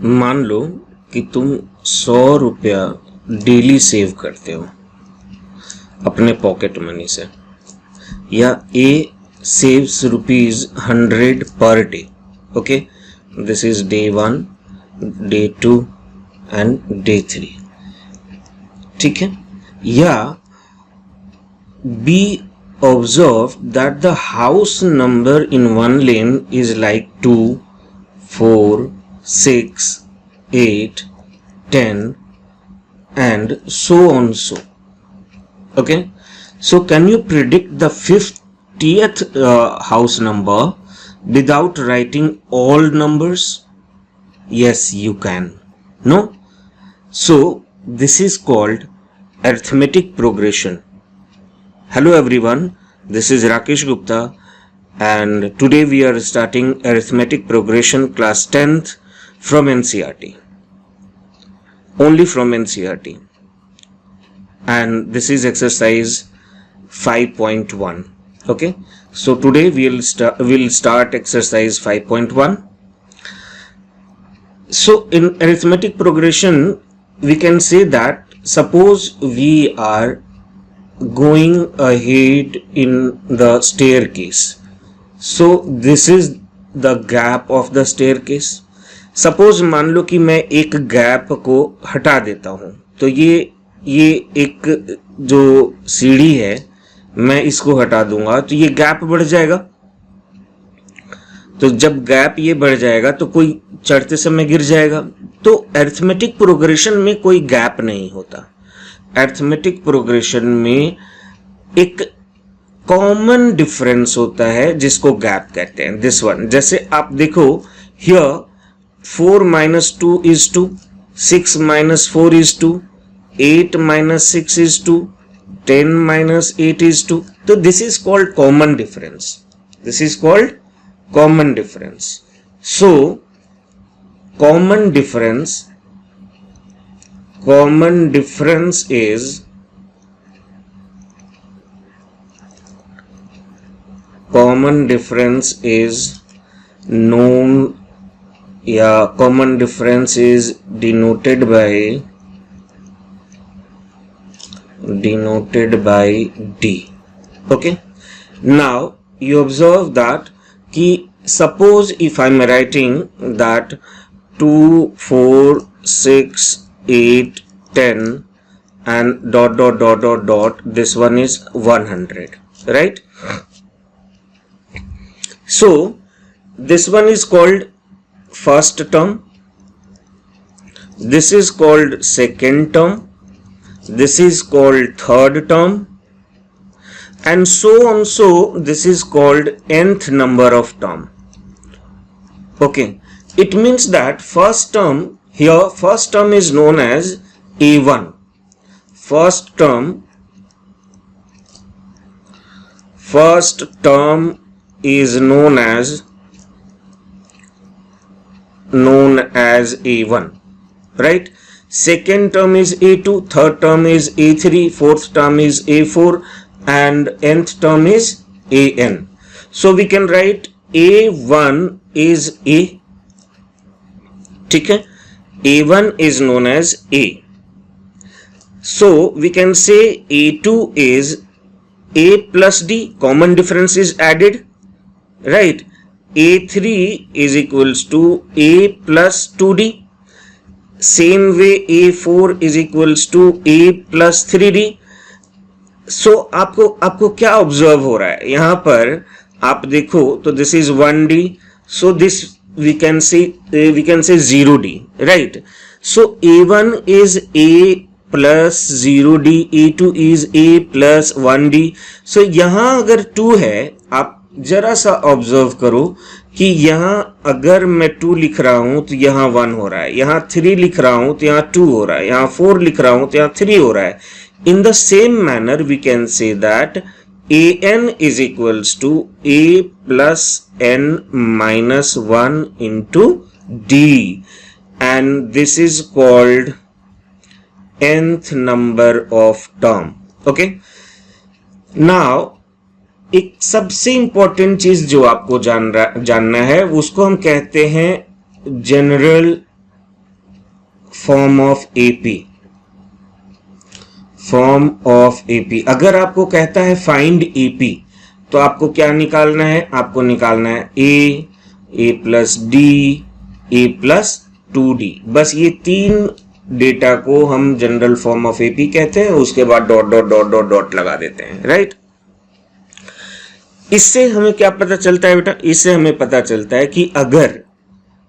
मान लो कि तुम 100 रुपया डेली सेव करते हो अपने पॉकेट मनी से, या ए saves ₹100 per day. Okay, this is day 1, day 2 and day 3. ठीक है. या B observe that the house number in one lane is like 2, 4, 6, 8, 10 and so on so. Okay, so can you predict the 50th house number without writing all numbers? Yes, you can. No? So this is called arithmetic progression. Hello everyone, this is Rakesh Gupta and today we are starting arithmetic progression class 10th from NCERT. Only from NCERT. And this is exercise 5.1. Okay, so today we'll start exercise 5.1. So in arithmetic progression we can say that suppose we are going ahead in the staircase. So this is the gap of the staircase. Suppose मान लो कि मैं एक gap को हटा देता हूं, तो ये एक जो सीढ़ी है मैं इसको हटा दूंगा तो ये गैप बढ़ जाएगा. तो जब गैप ये बढ़ जाएगा तो कोई चढ़ते समय गिर जाएगा. तो अरिथमेटिक प्रोग्रेशन में कोई गैप नहीं होता. अरिथमेटिक प्रोग्रेशन में एक कॉमन डिफरेंस होता है जिसको गैप कहते हैं. दिस वन, जैसे आप देखो here 4 - 2 is 2, 6 - 4 is 2, 8 - 6 is 2, 10 - 8 is 2. तो this is called common difference. This is called common difference. So common difference is known, common difference is denoted by D. Okay, now you observe that कि suppose if I'm writing that 2, 4, 6, 8, 10 and ... this one is 100, right? So this one is called first term, this is called second term, this is called third term, and so on. So this is called nth number of term. Okay, it means that first term is known as A1. First term is known as A1, right? Second term is A2, third term is A3, fourth term is A4 and nth term is AN. So we can write A1 is A. ठीक है, A1 is known as A. So we can say A2 is A plus D, common difference is added, right? A3 is equals to A plus 2D. Same way A4 is equals to A plus 3D. So आपको क्या observe हो रहा है यहाँ पर? आप देखो तो this is 1D. So this we can say 0D, right? So A1 is A plus 0D, A2 is A plus 1D. So यहाँ अगर 2 है, आप जरा सा ऑब्जर्व करो कि यहाँ अगर मैं 2 लिख रहा हूं तो यहाँ 1 हो रहा है, यहाँ 3 लिख रहा हूं तो यहाँ 2 हो रहा है, यहाँ 4 लिख रहा हूं तो यहाँ 3 हो रहा है. In the same manner we can say that AN is equals to A plus N minus 1 into D, and this is called nth number of term. Okay, now एक सबसे इंपॉर्टेंट चीज जो आपको जानना है उसको हम कहते हैं general form of AP, form of AP. अगर आपको कहता है फाइंड एपी, तो आपको क्या निकालना है? आपको निकालना है ए प्लस डी, ए प्लस 2d। बस ये तीन डेटा को हम जनरल फॉर्म ऑफ एपी कहते हैं, उसके बाद dot dot dot dot dot लगा देते हैं, राइट। इससे हमें क्या पता चलता है बेटा? इससे हमें पता चलता है कि अगर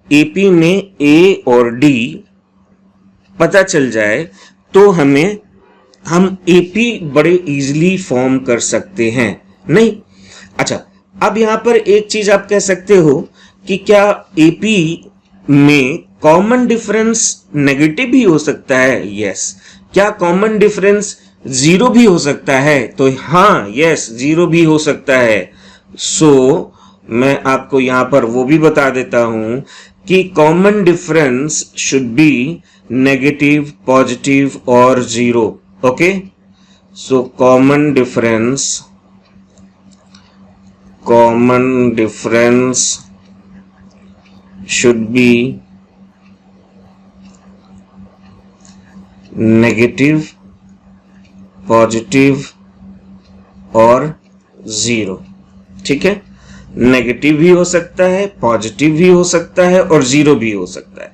एपी में ए और डी पता चल जाए तो हम एपी बड़े इजीली फॉर्म कर सकते हैं, नहीं? अच्छा, अब यहां पर एक चीज आप कह सकते हो कि क्या एपी में कॉमन डिफरेंस नेगेटिव भी हो सकता है? यस। क्या कॉमन डिफरेंस जीरो भी हो सकता है? तो हाँ, यस, जीरो भी हो सकता है। सो मैं आपको यहां पर वो भी बता देता हूं कि common difference should be negative, positive और zero. Okay, so common difference should be negative, positive और जीरो। ठीक है, नेगेटिव भी हो सकता है, पॉजिटिव भी हो सकता है और जीरो भी हो सकता है।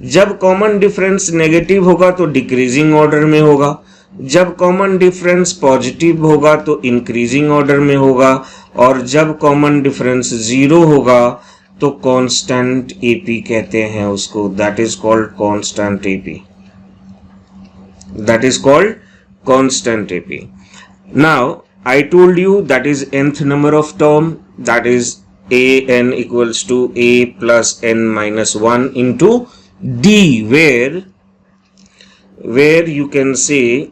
जब कॉमन डिफरेंस नेगेटिव होगा तो डिक्रीजिंग ऑर्डर में होगा, जब कॉमन डिफरेंस पॉजिटिव होगा तो इंक्रीजिंग ऑर्डर में होगा, और जब कॉमन डिफरेंस जीरो होगा तो कांस्टेंट एपी कहते हैं उसको। That is called constant AP, that is called constant AP. Now I told you that is nth number of term, that is an equals to a plus n minus 1 into d, where you can say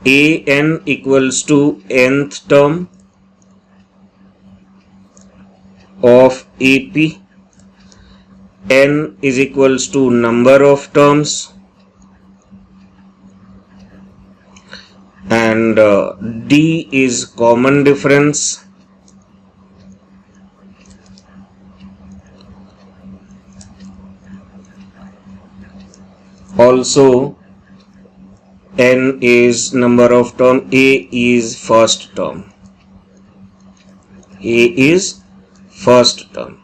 an equals to nth term of AP, n is equals to number of terms, and D is common difference, also n is number of term, A is first term, A is first term।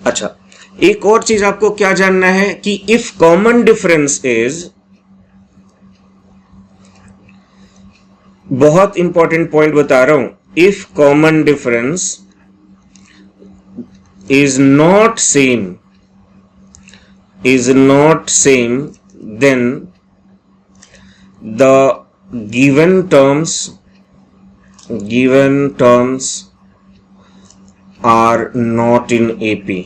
अच्छा, एक और चीज आपको क्या जानना है कि if common difference is, बहुत इंपॉर्टेंट पॉइंट बता रहा हूं, if common difference is not same then the given terms are not in AP.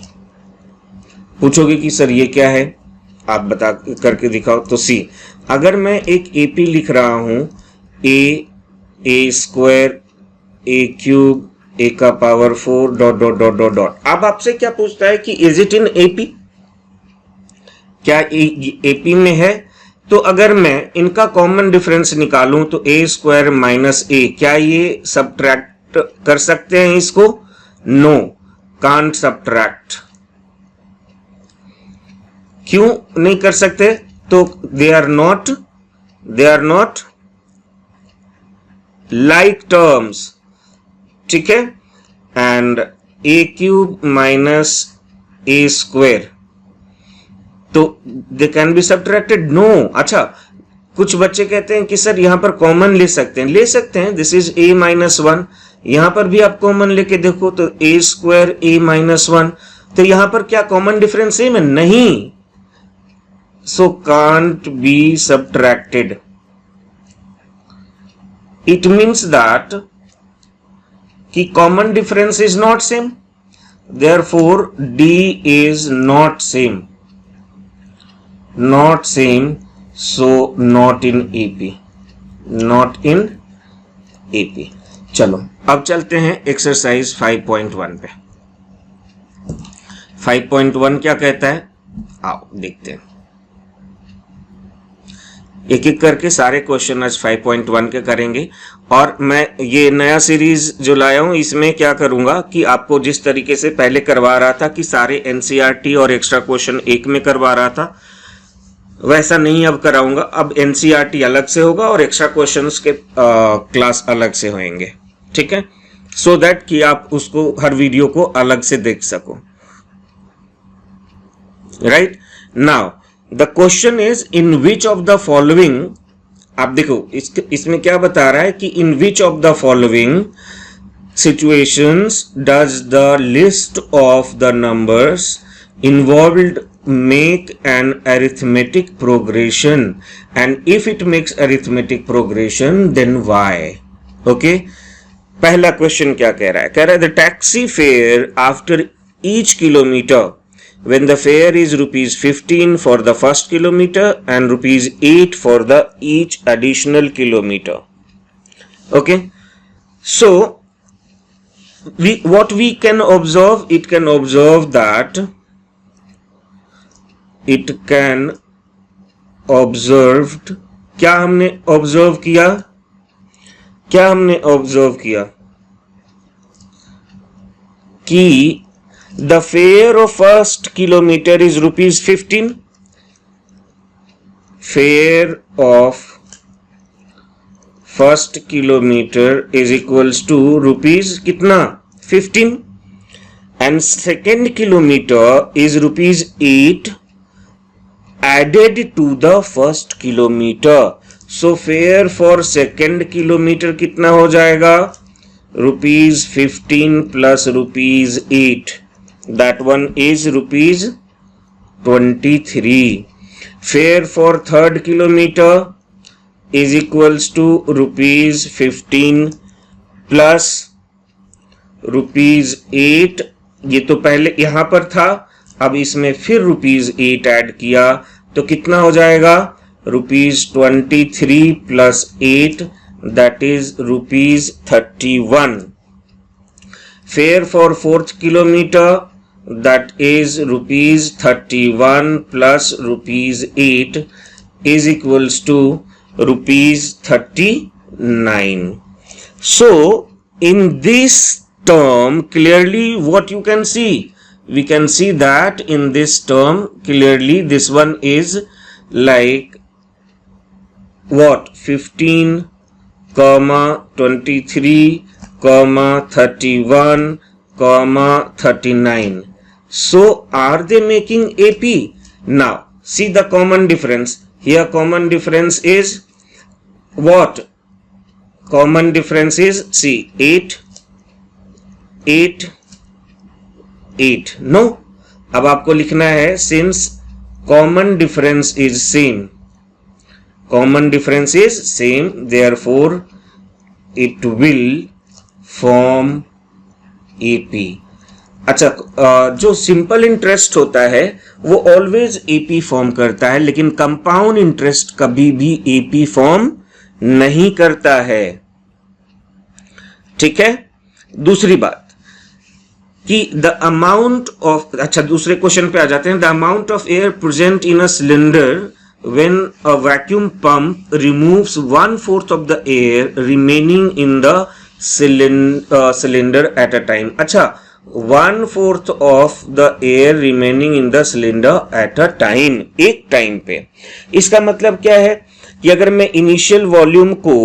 पूछोगे कि सर ये क्या है, आप बता करके दिखाओ। तो सी, अगर मैं एक एपी लिख रहा हूं, ए स्क्वायर, ए क्यूब, ए का power 4 dot dot dot dot dot. अब आपसे क्या पूछता है कि इज इट इन एपी, क्या एपी में है? तो अगर मैं इनका कॉमन डिफरेंस निकालूं तो ए स्क्वायर माइनस ए, क्या ये सब्ट्रैक्ट कर सकते हैं इसको? No, can't subtract. क्यों नहीं कर सकते? तो they are not like terms, ठीक है। And A cube minus A square, तो they can be subtracted? No. अच्छा, कुछ बच्चे कहते हैं कि सर यहां पर कॉमन ले सकते हैं, दिस इज ए माइनस 1, यहां पर भी आप कॉमन लेके देखो तो ए स्क्वायर ए माइनस 1, तो यहां पर क्या कॉमन डिफरेंस सेम है? नहीं, so can't be subtracted. It means that कि common difference is not same, therefore D is not same, so not in AP। चलो अब चलते हैं एक्सरसाइज 5.1 पे। 5.1 क्या कहता है, आओ देखते हैं। एक एक करके सारे क्वेश्चन आज 5.1 के करेंगे। और मैं ये नया सीरीज जो लाया हूं इसमें क्या करूंगा कि आपको जिस तरीके से पहले करवा रहा था कि सारे एनसीईआरटी और एक्स्ट्रा क्वेश्चन एक में करवा रहा था, वैसा नहीं अब कराऊंगा। अब एनसीईआरटी अलग से होगा और एक्स्ट्रा क्वेश्चंस के क्लास अलग से होंगे, ठीक है, सो दैट कि आप उसको हर वीडियो को अलग से देख सको। Right now the question is in which of the following, आप देखो इसमें क्या बता रहा है कि in which of the following situations does the list of the numbers involved make an arithmetic progression, and if it makes arithmetic progression then why? Okay, पहला question क्या कह रहा है? कह रहा है the taxi fare after each kilometer when the fare is rupees 15 for the first kilometer and rupees 8 for the each additional kilometer. Okay, so what we can observe, it can observe that it can observed, क्या हमने observe किया? क्या हमने observe किया कि the fare of first kilometer is rupees 15. Fare of first kilometer is equals to rupees कितना? 15. And second kilometer is rupees 8 added to the first kilometer. So fare for second kilometer कितना हो जाएगा? rupees 15 plus rupees 8. That one is rupees 23. Fare for third kilometer is equals to rupees 15 plus rupees 8. ये तो पहले यहां पर था, अब इसमें फिर rupees 8 ऐड किया तो कितना हो जाएगा? rupees 23 plus 8, that is rupees 31. Fare for fourth kilometer, that is rupees 31 plus rupees 8 is equals to rupees 39. So in this term clearly what you can see, we can see that in this term clearly this one is like what? 15 comma 23 comma 31 comma 39. So are they making AP? Now see the common difference here. Common difference is what? Common difference is, see, 8 8 8. No, अब आपको लिखना है since common difference is same, common difference is same, therefore it will form AP. अच्छा, जो simple interest होता है वो always AP form करता है, लेकिन कंपाउंड इंटरेस्ट कभी भी एपी फॉर्म नहीं करता है, ठीक है। दूसरी बात कि द अमाउंट ऑफ, अच्छा दूसरे क्वेश्चन पे आ जाते हैं। The amount of air present in a cylinder when a vacuum pump removes 1/4 of the air remaining in the cylinder at a time. अच्छा, 1/4 of the air remaining in the cylinder at a time, एक time पे। इसका मतलब क्या है कि अगर मैं इनिशियल वॉल्यूम को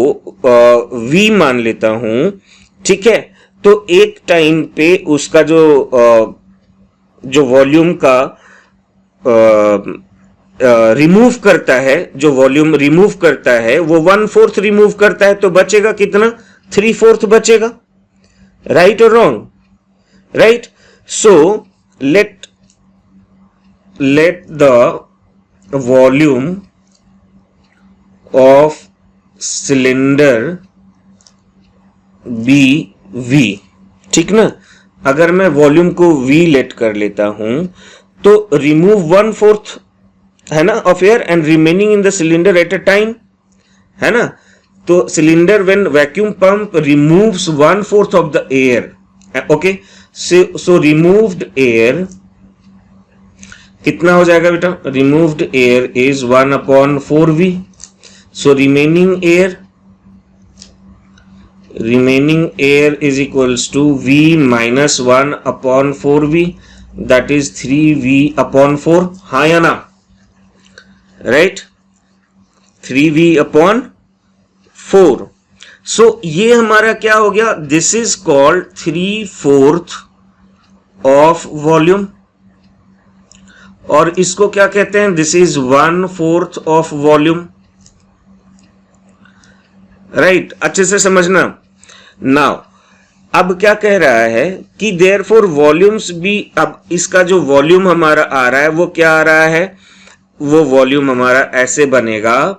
V मान लेता हूं, ठीक है, तो एक टाइम पे उसका जो वॉल्यूम का रिमूव करता है, जो वॉल्यूम रिमूव करता है वो 1/4 रिमूव करता है, तो बचेगा कितना? 3/4 बचेगा। राइट और wrong? Right. So let the volume of cylinder be V, ठीक ना। अगर मैं वॉल्यूम को V लेट कर लेता हूं तो रिमूव 1/4 है ना of air and remaining in the cylinder at a time, है ना। तो cylinder when vacuum pump removes 1/4 of the air, okay, so removed air कितना हो जाएगा बेटा? Removed air is 1/4V, So remaining air is equals to V minus 1 upon 4V, that is 3V upon 4. हाँ या ना, right? 3V upon 4. So ये हमारा क्या हो गया? This is called 3/4 of volume, और इसको क्या कहते हैं? This is 1/4 of volume, right? अच्छे से समझना. Now अब क्या कह रहा है कि therefore volumes भी, अब इसका जो वॉल्यूम हमारा आ रहा है वो क्या आ रहा है? वो वॉल्यूम हमारा ऐसे बनेगा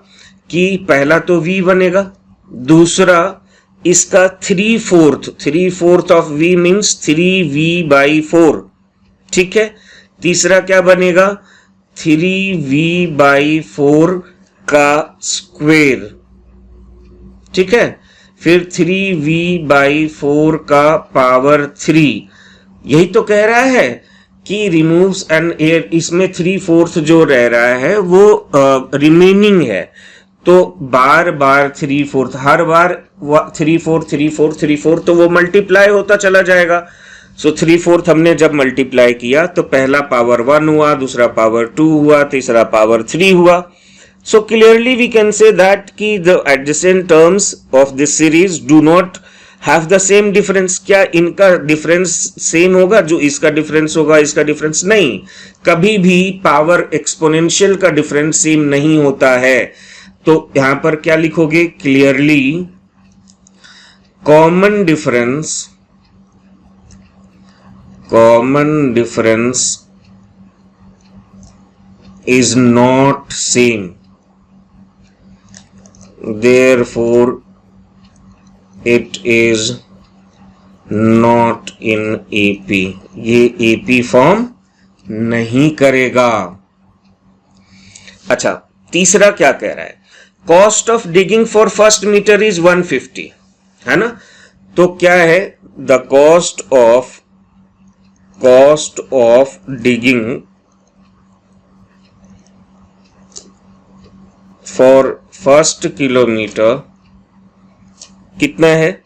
कि पहला तो V बनेगा, दूसरा इसका 3/4 ऑफ V मीन्स 3V/4, ठीक है. तीसरा क्या बनेगा? 3V/4 का स्क्वेयर, ठीक है. फिर 3V/4 का पावर 3. यही तो कह रहा है कि रिमूव्स एन एयर. इसमें 3/4 जो रह रहा है वो रिमेनिंग है, तो बार बार 3/4, हर बार 3/4 तो वो मल्टीप्लाई होता चला जाएगा. सो 3/4 हमने जब मल्टीप्लाई किया तो पहला पावर 1 हुआ, दूसरा पावर 2 हुआ, तीसरा पावर 3 हुआ. So clearly we can say that कि the adjacent terms of this series do not have the same difference. क्या इनका डिफरेंस सेम होगा? जो इसका डिफरेंस होगा इसका डिफरेंस नहीं. कभी भी पावर एक्सपोनेंशियल का डिफरेंस सेम नहीं होता है. तो यहां पर क्या लिखोगे? Clearly common difference is not same, therefore it is not in AP. ये AP फॉर्म नहीं करेगा. अच्छा, तीसरा क्या कह रहा है? Cost of digging for first metre is 150, है ना. तो क्या है? The cost of digging for first kilometre कितना है?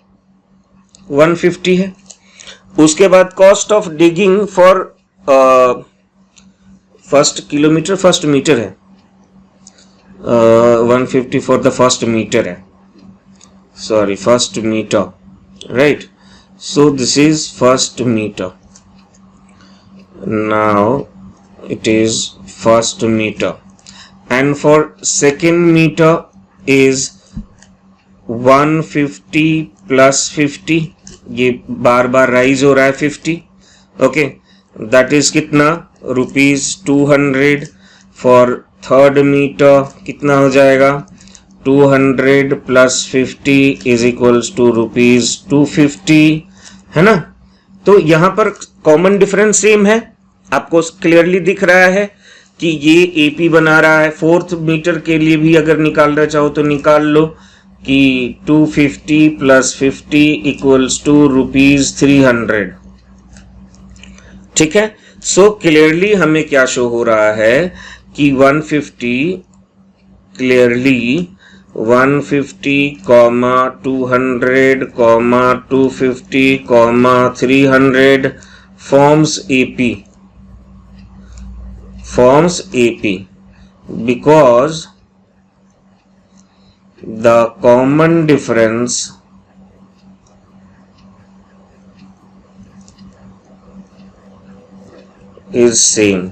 150 है. उसके बाद cost of digging for first metre है, 150 फॉर द फर्स्ट मीटर है, sorry first metre, right. So this is first metre. Now it is first metre. And for second meter is 150 plus 50. ये बार बार rise हो रहा है 50. Okay, that is कितना? ₹200. For third metre कितना हो जाएगा? 200 plus 50 is equals to ₹250, है ना. तो यहां पर कॉमन डिफरेंस सेम है, आपको क्लियरली दिख रहा है कि ये एपी बना रहा है. फोर्थ मीटर के लिए भी अगर निकालना चाहो तो निकाल लो कि 250 plus 50 equals to ₹300, ठीक है. सो क्लियरली हमें क्या शो हो रहा है कि 150, clearly 150, 200, 250, 300 forms AP because the common difference is same.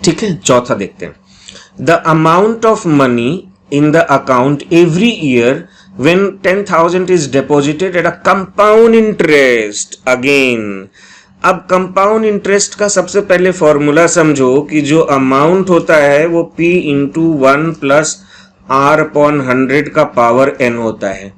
ठीक है. चौथा देखते हैं. The amount of money in the account every year when 10,000 is deposited at a compound interest. Again, अब कंपाउंड इंटरेस्ट का सबसे पहले फॉर्मूला समझो कि जो अमाउंट होता है वो P इंटू 1 प्लस R/100 का पावर N होता है.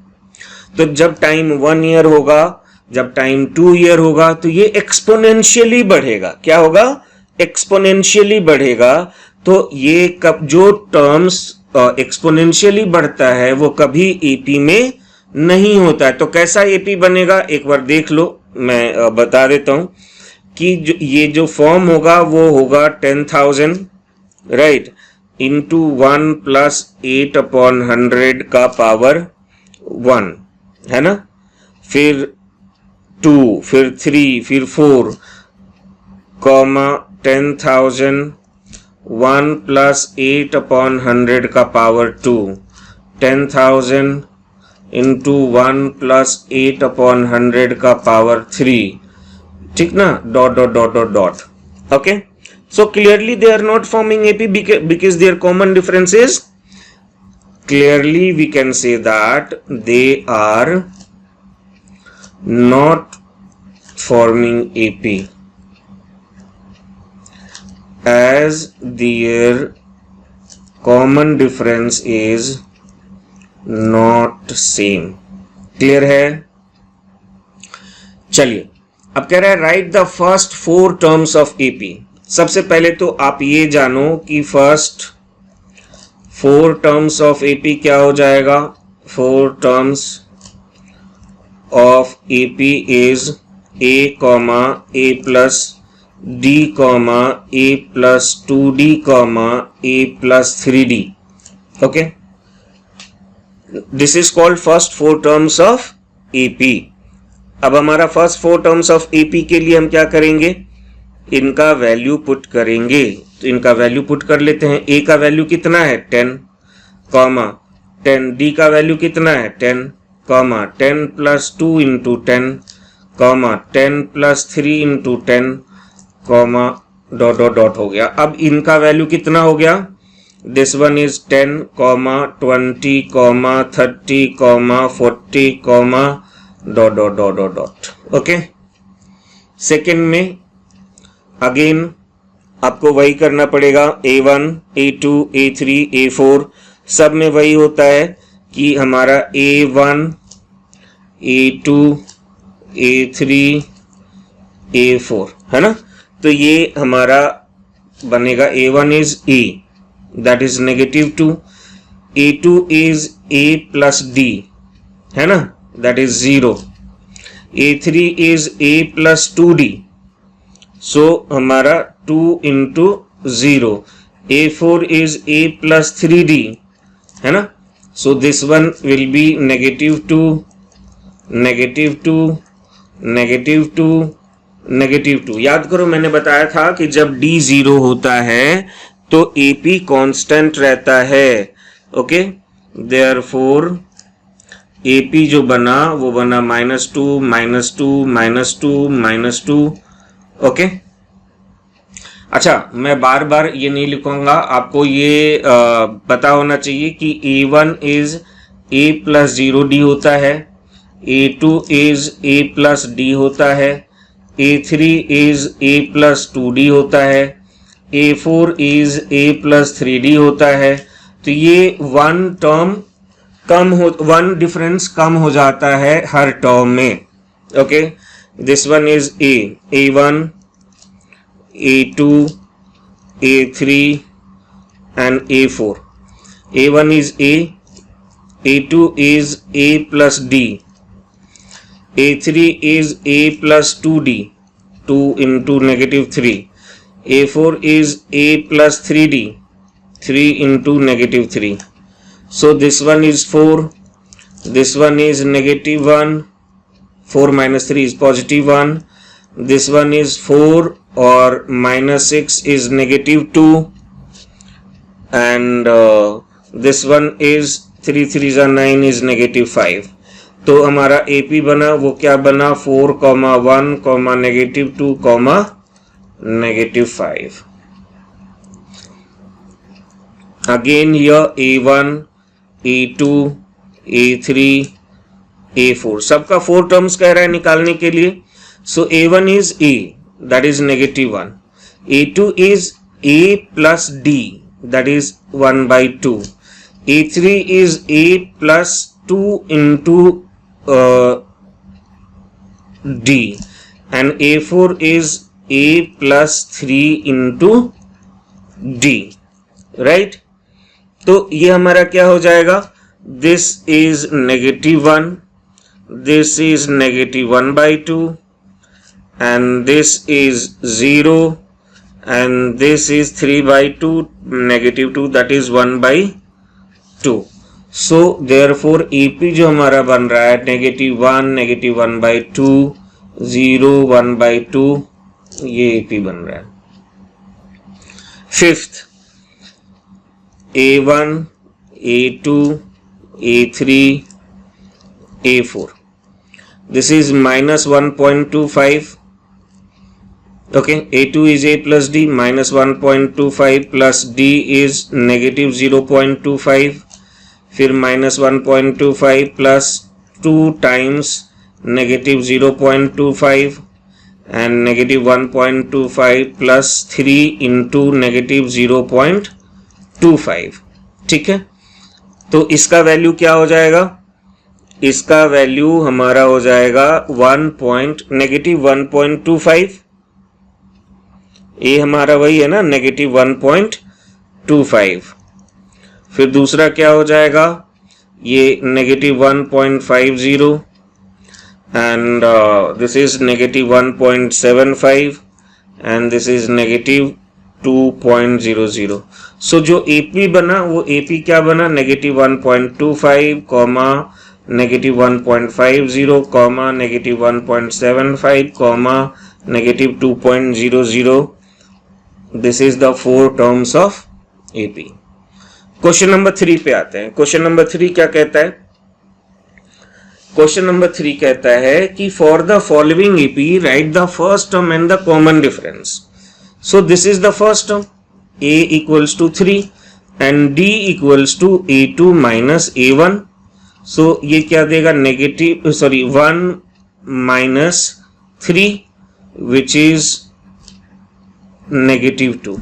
तो जब टाइम 1 ईयर होगा, जब टाइम 2 ईयर होगा, तो ये एक्सपोनेंशियली बढ़ेगा. क्या होगा? एक्सपोनेंशियली बढ़ेगा. तो ये कब जो टर्म्स एक्सपोनेंशियली बढ़ता है वो कभी एपी में नहीं होता है. तो कैसा एपी बनेगा एक बार देख लो, मैं बता देता हूं कि ये जो फॉर्म होगा वो होगा 10,000, राइट, इंटू 1 प्लस 8 अपॉन 100 का पावर 1, है ना, फिर 2, फिर 3, फिर 4, कॉमा 10,000, 1 प्लस 8 अपॉन 100 का पावर 2, 10,000 इंटू 1 प्लस 8 अपॉन 100 का पावर 3, ठीक ना, dot dot dot dot dot. Okay, so clearly they are not forming AP because their common difference is, clearly we can say that they are not forming AP as their common difference is not same. Clear है? चलिए, अब कह रहा है right the first 4 terms of AP. सबसे पहले तो आप ये जानो कि फर्स्ट 4 टर्म्स ऑफ AP क्या हो जाएगा. 4 terms of AP is A, A plus D, A plus 2D, A plus 3D. Okay, this is called first 4 terms of AP. अब हमारा फर्स्ट 4 टर्म्स ऑफ AP के लिए हम क्या करेंगे, इनका वैल्यू पुट करेंगे. तो इनका वैल्यू पुट कर लेते हैं. A का वैल्यू कितना है 10, 10. D का वैल्यू कितना है 10, 10 plus 2 into 10, 10 plus 3 into 10, dot dot dot हो गया. अब इनका वैल्यू कितना हो गया, this one is 10, 20, 30, 40, dot dot dot dot dot. Okay, second में अगेन आपको वही करना पड़ेगा. A1, A2, A3, A4 सब में वही होता है कि हमारा A1, A2, A3, A4, है ना. तो ये हमारा बनेगा A1 is A, that is -2. A2 is A plus D, है ना, that is 0. A3 is A plus 2D, सो हमारा 2 into 0. A4 is A plus 3D, है ना. So this one will be -2, -2, -2, -2. याद करो मैंने बताया था कि जब D 0 होता है तो AP कांस्टेंट रहता है. ओके, देयरफॉर AP जो बना वो बना -2, -2, -2, -2. ओके, अच्छा, मैं बार बार ये नहीं लिखूंगा, आपको ये पता होना चाहिए कि A1 is A plus 0D होता है, A2 is A plus D होता है, A3 is A plus 2D होता है, A4 is A plus 3D होता है. तो ये वन डिफरेंस कम हो जाता है हर टर्म में. Okay, this one is A1, A2, A3 and A4. A1 is A, A2 is A plus D, A3 is A plus 2D, 2 into -3, A4 is A plus 3D, 3 into -3. So this one is 4, this one is -1, 4 minus 3 is +1, this one is 4 or -6 is -2, and this one is 3 3s are 9 is -5. तो हमारा AP बना वो क्या बना 4, 1, -2, -5. Again here A1, A2, A3, A4 सबका 4 terms कह रहा है निकालने के लिए. So A1 is A, that is -1. A2 is A plus D, that is 1/2. A3 is A plus 2 into D, and A4 is A plus 3 into D, right? तो ये हमारा क्या हो जाएगा, this is -1, this is -1/2, and this is 0, and this is 3 by 2, negative 2, that is 1 by 2. So therefore AP जो हमारा बन रहा है negative 1, negative 1 by 2, 0, 1 by 2, ये AP बन रहा है. Fifth, A1, A2, A3, A4. This is minus 1.25. Okay, A2 is A plus D, minus 1.25 plus D is negative 0.25, फिर minus 1.25 plus 2 times negative 0.25 and negative 1.25 plus 3 into negative 0.25. ठीक है, तो इसका value क्या हो जाएगा? इसका वैल्यू हमारा हो जाएगा negative 1.25. ये हमारा वही है ना, negative 1.25. फिर दूसरा क्या हो जाएगा? ये negative 1.50 and this is negative 1.75 and this is negative 2.00. So जो AP बना वो AP क्या बना? negative 1.25 comma negative 1.50 comma negative 1.75 comma negative 2.00. This is the 4 terms of AP. Question number 3 पे आते हैं. क्वेश्चन नंबर 3 क्या कहता है? क्वेश्चन नंबर 3 कहता है कि for the following AP right the first term and the common difference. So this is the first term, A equals to 3 and D equals to A2 minus A1. सो ये क्या देगा? Negative 1 minus 3 which is negative 2.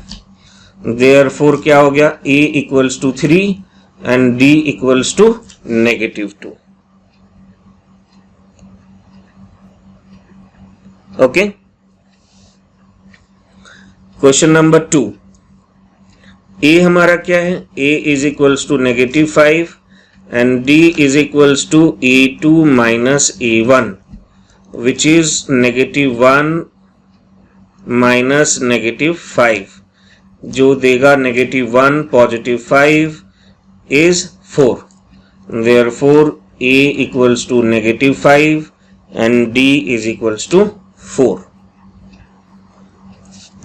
Therefore क्या हो गया? A equals to 3 and D equals to negative 2. Okay. Question number 2. A हमारा क्या है? A is equals to negative 5 and D is equals to A2 minus A1 which is negative 1 minus negative 5. जो देगा negative 1 positive 5 is 4. Therefore A equals to negative 5 and D is equals to 4.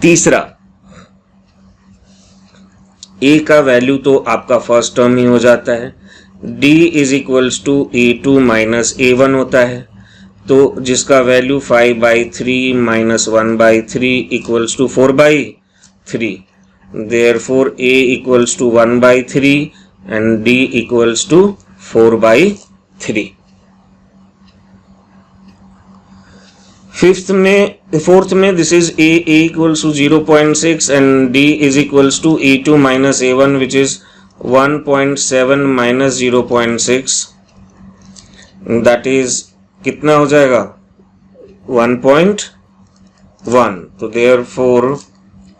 तीसरा, A का value तो आपका first term ही हो जाता है. D is equals to A2 minus A1 होता है, तो जिसका value 5 by 3 minus 1 by 3 equals to 4 by 3. Therefore A equals to 1 by 3 and D equals to 4 by 3. Fourth में this is A equals to 0.6 and D is equals to A2 minus A1 which is 1.7 minus 0.6. that is कितना हो जाएगा? 1.1. तो therefore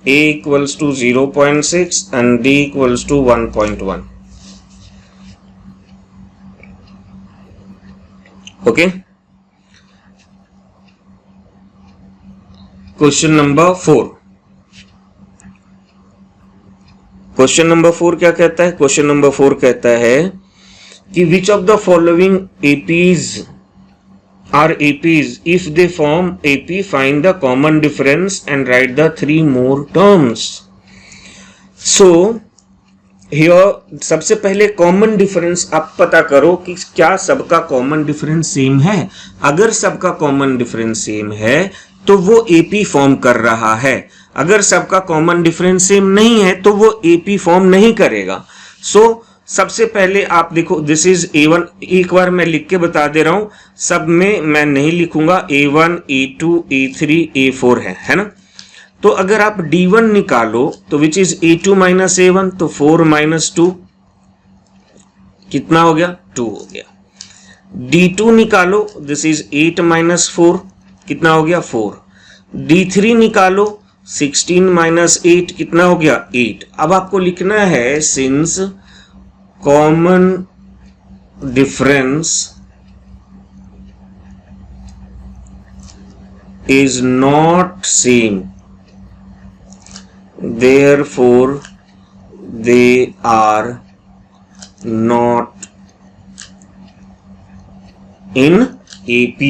A equals to 0.6 and D equals to 1.1. Okay. Question number 4. Question number 4 क्या कहता है? Question number 4 कहता है कि which of the following APs are APs if they form AP find the common difference and write the 3 more terms. So here सबसे पहले common difference आप पता करो कि क्या सबका कॉमन डिफरेंस सेम है. अगर सबका कॉमन डिफरेंस सेम है तो वो AP फॉर्म कर रहा है. अगर सबका कॉमन डिफरेंस सेम नहीं है तो वो AP फॉर्म नहीं करेगा. सो सबसे पहले आप देखो, दिस इज A1. एक बार मैं लिख के बता दे रहा हूं, सब में मैं नहीं लिखूंगा. A1, A2, A3, A4 है ना. तो अगर आप D1 निकालो तो which is A2 minus A1, तो 4 माइनस 2 कितना हो गया? 2 हो गया. D2 निकालो, दिस इज 8 माइनस 4 कितना हो गया? 4. D3 निकालो, 16 माइनस 8 कितना हो गया? 8. अब आपको लिखना है since common difference is not same therefore they are not in AP,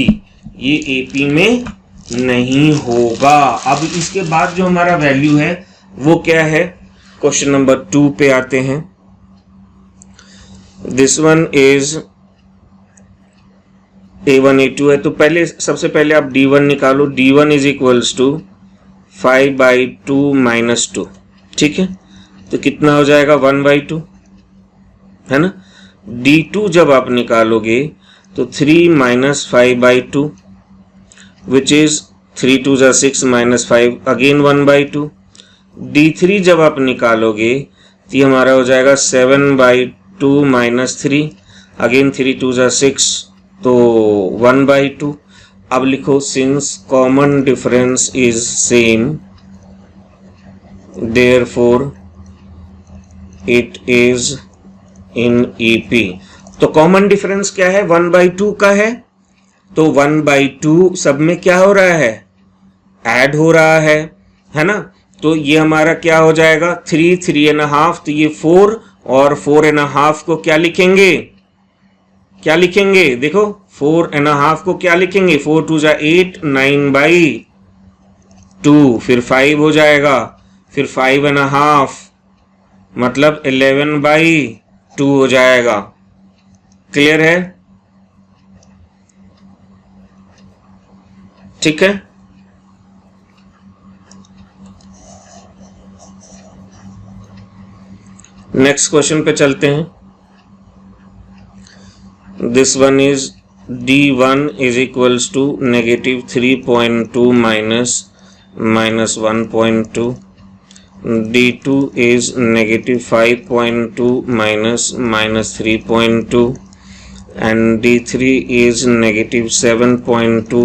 ये AP में नहीं होगा। अब इसके बाद जो हमारा वैल्यू है वो क्या है, क्वेश्चन नंबर 2 पे आते हैं। This one is A1 A2 है, तो पहले सबसे पहले आप D1 निकालो। D1 इज इक्वल्स टू 5/2 - 2, ठीक है, तो कितना हो जाएगा 1/2, है ना। D2 जब आप निकालोगे तो 3 - 5/2 विच इज 3 2 = 6 - 5 अगेन 1/2। D3 जब आप निकालोगे तो ये हमारा हो जाएगा 7/2 - 3 अगेन 3 2 = 6 तो 1/2। अब लिखो since common difference is same therefore it is in EP। तो कॉमन डिफरेंस क्या है, 1/2 का है, तो 1/2 सब में क्या हो रहा है, ऐड हो रहा है ना। तो ये हमारा क्या हो जाएगा 3 3.5, तो ये 4 और 4.5 को क्या लिखेंगे, देखो 4.5 को क्या लिखेंगे, 4 2 = 8 9/2, फिर 5 हो जाएगा, फिर 5.5 मतलब 11/2 हो जाएगा। क्लियर है, ठीक है। नेक्स्ट क्वेश्चन पे चलते हैं। This one is D1 is equals to -3.2 - -1.2, D2 is -5.2 -3.2 and D3 is -7.2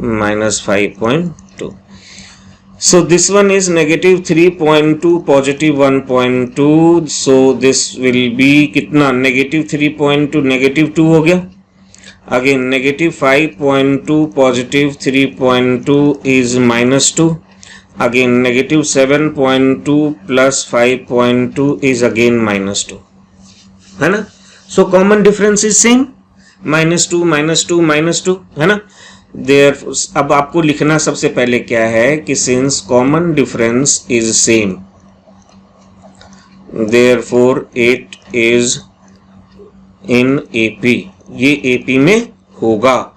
-5.2. So this one is -3.2 +1.2, so this will be कितना, -3.2 -2 हो गया। Again -5.2 +3.2 is -2, again -7.2 + 5.2 is again -2, है ना। सो कॉमन डिफरेंस इज सेम, -2 -2 -2, है ना। देयर अब आपको लिखना सबसे पहले क्या है कि since common difference is same therefore it is in AP, ये AP में होगा।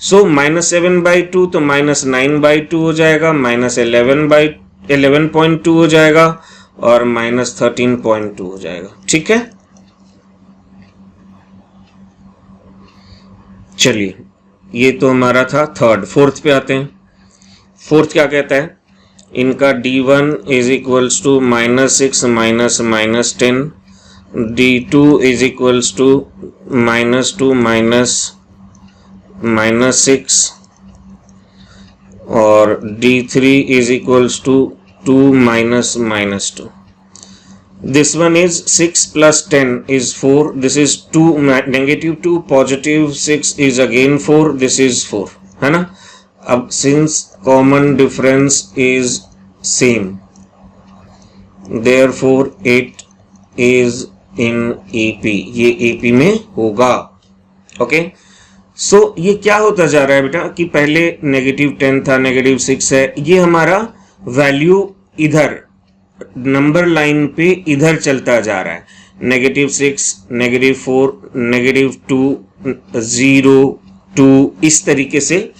सो -7/2 तो -9/2 हो जाएगा, -11.2 हो जाएगा और -13.2 हो जाएगा, ठीक है। चलिए ये तो हमारा था थर्ड। फोर्थ पे आते हैं। फोर्थ क्या कहता है, इनका D1 is equals to -6 -10, D2 is equals to -2 -6 और D3 is equals to 2 -2। This one is 6 + 10 is 4. This is 2 -2 +6 is again 4. This is 4, है ना। अब since common difference is same, therefore it is in AP, ये AP में होगा। Okay, सो ये क्या होता जा रहा है बेटा कि पहले -10 था, -6 है, ये हमारा वैल्यू इधर नंबर लाइन पे इधर चलता जा रहा है, -6 -4 -2 0 2, इस तरीके से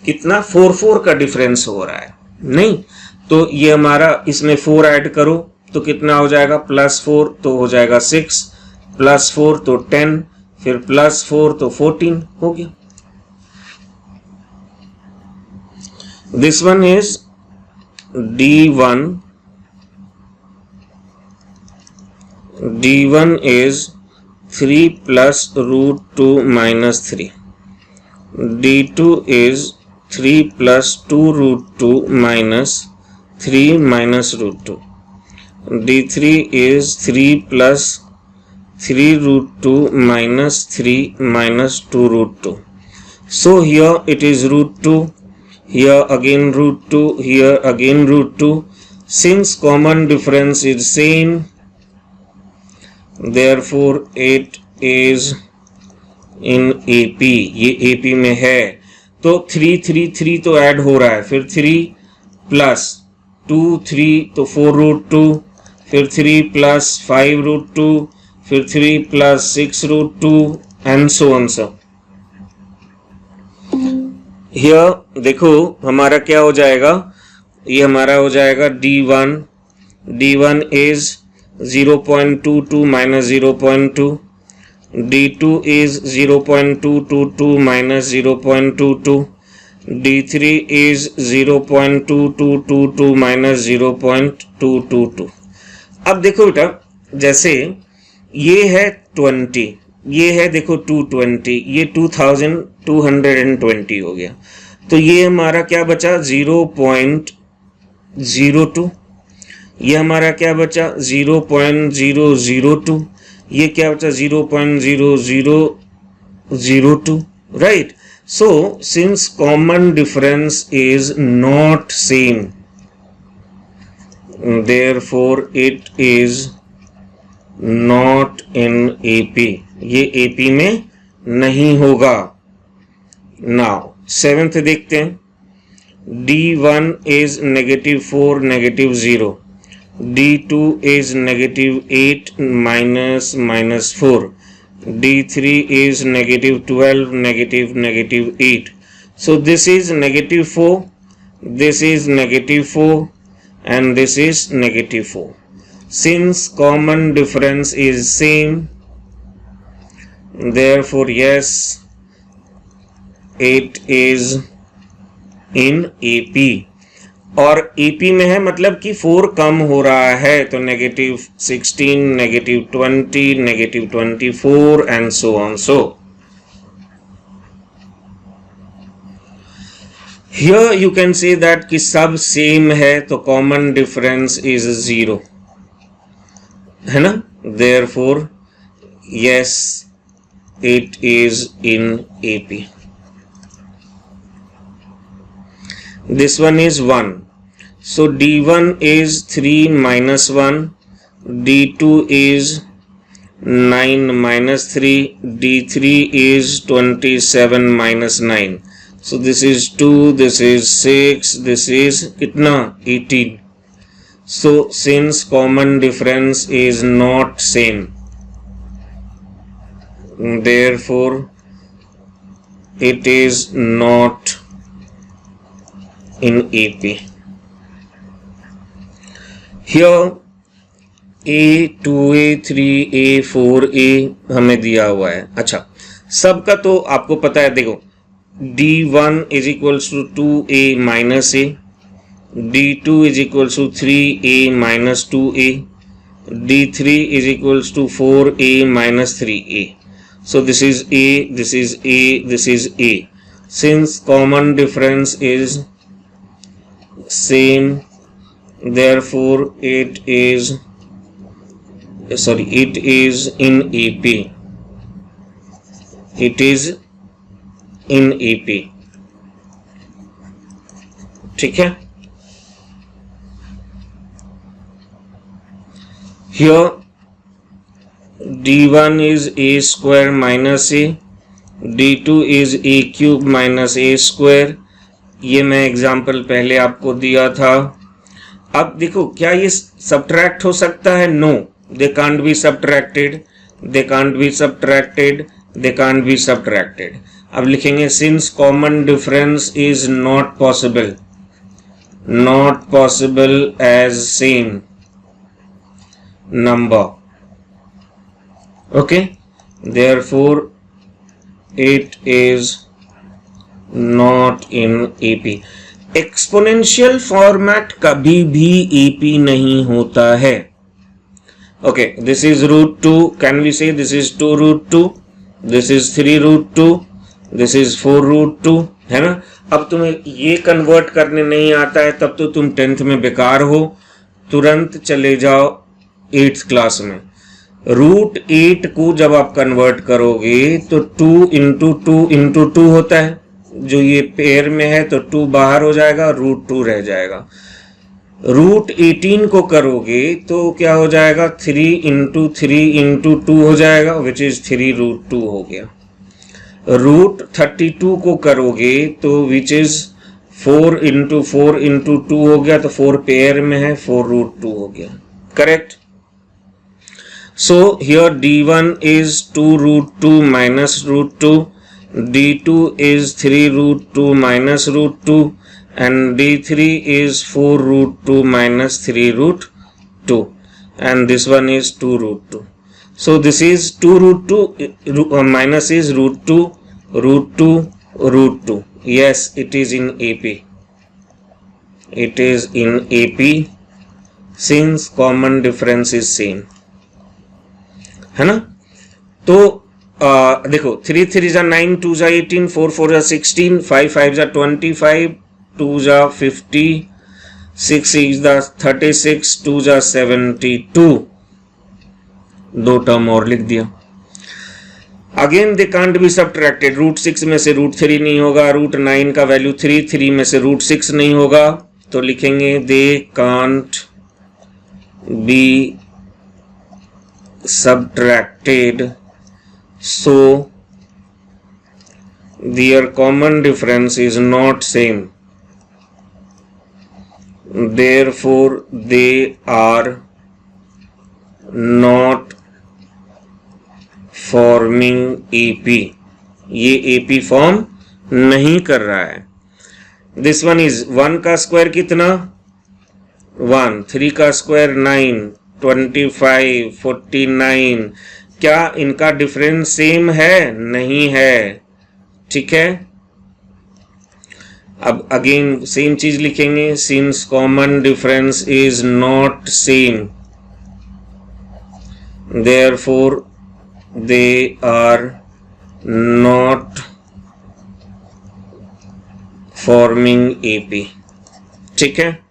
कितना 4 का डिफरेंस हो रहा है। नहीं तो ये हमारा इसमें 4 ऐड करो तो कितना हो जाएगा, +4 तो हो जाएगा 6, +4 तो 10, फिर +4 तो 14 हो गया। This one is D1 is 3 + √2 - 3. D2 is 3 + 2 √2 - 3 - √2. D3 is 3 + 3 √2 - 3 - 2 √2. So here it is √2, here again √2, here again √2. Since common difference is same, therefore it is in AP. ये AP में है तो 3 3 3 तो ऐड हो रहा है, फिर 3 प्लस 2 3 तो 4 रूट 2, फिर 3 प्लस 5 रूट 2, फिर 3 plus 6 root 2 and so on so. Here देखो हमारा क्या हो जाएगा, ये हमारा हो जाएगा D1 is 0.22 minus 0.2, D2 is 0.222 minus 0.22, D3 is 0.2222 minus 0.222। अब देखो बेटा, जैसे ये है 20, ये है देखो 220, ये 2220 हो गया, तो ये हमारा क्या बचा 0.02, ये हमारा क्या बचा 0.002, ये क्या बचा 0.0002, right. So since common difference is not same, therefore it is not in AP, ये AP में नहीं होगा। नाउ 7th देखते हैं, D1 is -4 -0, D2 is -8 minus -4, D3 is -12 -8. So this is -4, this is -4 and this is -4. Since common difference is same, therefore yes, it is in AP। और AP में है मतलब कि 4 कम हो रहा है तो -16, -20, -24 and so on। So here you can say that कि सब सेम है तो common difference is 0, है ना। Therefore yes, it is in AP। This one is 1, so D1 is 3 minus 1, D2 is 9 minus 3, D3 is 27 minus 9, so this is 2, this is 6, this is kitna 18। so since common difference is not same, therefore it is not in AP। Here A, 2A, 3A, 4A हमें दिया हुआ है। अच्छा, सबका तो आपको पता है, देखो D1 is equals to 2A minus A, D2 is equals to 3A minus 2A, D3 is equals to 4A minus 3A। so this is A, this is A, this is A। since common difference is same, therefore it is in AP, it is in AP, ठीक है। here D1 is A square minus A, D2 is A cube minus A square, ये मैं example पहले आपको दिया था। अब देखो क्या ये सब्ट्रैक्ट हो सकता है? No, they can't be subtracted, they can't be subtracted, they can't be subtracted. अब लिखेंगे since common difference is not possible, not possible as same number, okay, therefore it is not in AP। Exponential format कभी भी AP नहीं होता है। Okay, this is √2, can we say this is 2√2, this is 3√2, this is 4√2, है ना। अब तुम्हें ये कन्वर्ट करने नहीं आता है तब तो तुम 10th में बेकार हो, तुरंत चले जाओ 8th क्लास में। √8 को जब आप कन्वर्ट करोगे तो 2 इंटू 2 इंटू 2 होता है, जो ये पेयर में है तो 2 बाहर हो जाएगा, √2 रह जाएगा। रूट 18 को करोगे तो क्या हो जाएगा, 3 इंटू 3 इंटू 2 हो जाएगा, विच इज 3 रूट 2 हो गया। रूट 32 को करोगे तो विच इज 4 इंटू 4 इंटू 2 हो गया, तो 4 पेयर में है, 4 रूट 2 हो गया, correct. So here d1 is 2 root 2 minus root 2, d2 is 3 root 2 minus root 2, and d3 is 4 root 2 minus 3 root 2, and this one is 2 root 2. So this is 2 root 2 minus is root 2 root 2 root 2. Yes, it is in AP. It is in AP since common difference is same, है ना। तो देखो 3 3 जा 9, 2 जा 18, 4 4 जा 16, 5 5 जा 25, 2 जा 50, 6 6 जा 36, 2 जा 72, दो टर्म और लिख दिया। Again they can't be subtracted, root 6 में से रूट 3 नहीं होगा, रूट 9 का वैल्यू 3, 3 में से रूट 6 नहीं होगा, तो लिखेंगे दे can't B subtracted, so their common difference is not same, therefore they are not forming AP. ये AP फॉर्म नहीं कर रहा है। दिस वन इज 1 का स्क्वायर कितना 1, 3 का स्क्वायर 9, 25, 49, क्या इनका डिफरेंस सेम है? नहीं है, ठीक है। अब अगेन सेम चीज लिखेंगे, since common difference is not same therefore they are not forming AP, ठीक है।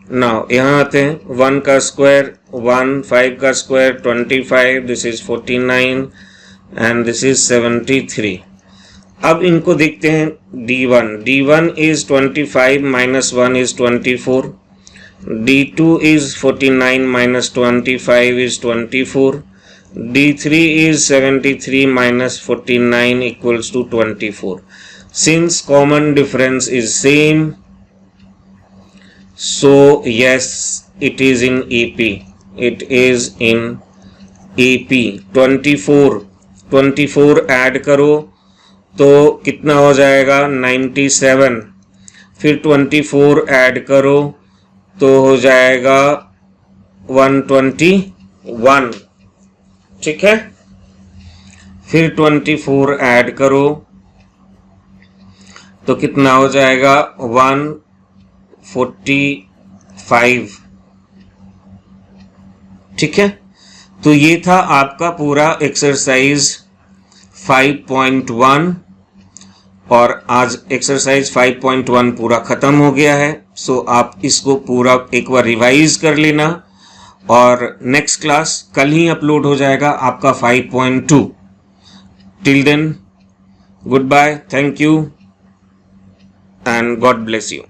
नाउ यहाँ आते हैं, 1 का स्क्वायर 1, 5 का square 25, this is 49 and this is 73। अब इनको देखते हैं d1, d1 is 25 minus 1 is 24, d2 is 49 minus 25 is 24, d3 is 73 minus 49 equals to 24। Since common difference is same, so yes, it is in AP. It is in AP. 24 add करो तो कितना हो जाएगा 97, फिर 24 ऐड करो तो हो जाएगा 121, ठीक है। फिर 24 ऐड करो तो कितना हो जाएगा 145, ठीक है। तो ये था आपका पूरा एक्सरसाइज 5.1 और आज एक्सरसाइज 5.1 पूरा खत्म हो गया है। सो आप इसको पूरा एक बार रिवाइज कर लेना और नेक्स्ट क्लास कल ही अपलोड हो जाएगा आपका 5.2। Till then goodbye, thank you and God bless you.